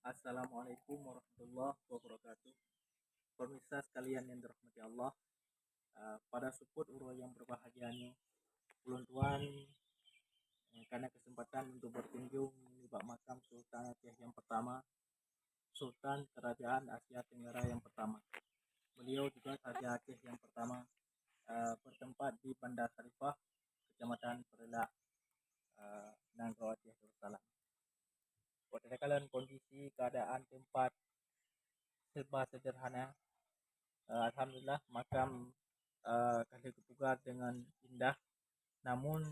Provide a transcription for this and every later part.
Assalamualaikum warahmatullahi wabarakatuh. Pemirsa sekalian yang dirahmati Allah, pada support urus yang berbahagianya, ulun tuan karena kesempatan untuk berkunjung di makam Sultan Aceh yang pertama, Sultan Kerajaan Asia Tenggara yang pertama. Beliau juga Raja Aceh yang pertama, bertempat di Bandar Sharifah, Kecamatan Perelak, Nanggro Aceh Darussalam. Pada kalian kondisi keadaan tempat serba sederhana. Alhamdulillah makam kali kepugar dengan indah, namun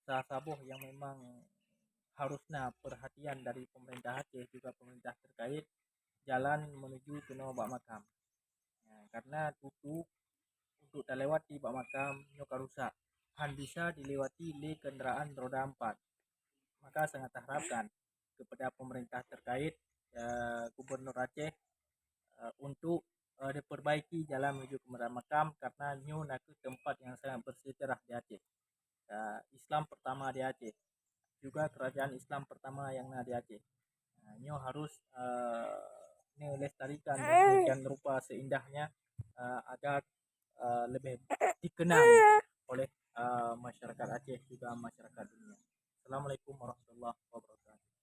sabuh yang memang harusnya perhatian dari pemerintah Aceh juga pemerintah terkait jalan menuju ke bak makam. Karena tutup untuk terlewati bak makam nyoka rusak, han bisa dilewati oleh kendaraan roda 4. Maka sangat harapkan kepada pemerintah terkait, Gubernur Aceh, untuk diperbaiki jalan menuju ke makam karena nyu nak tempat yang sangat bersejarah di Aceh. Islam pertama di Aceh, juga kerajaan Islam pertama yang ada di Aceh. Nyu harus nyu lestarikan dan rupa seindahnya agar lebih dikenal oleh masyarakat Aceh juga masyarakat dunia. Assalamualaikum warahmatullahi wabarakatuh.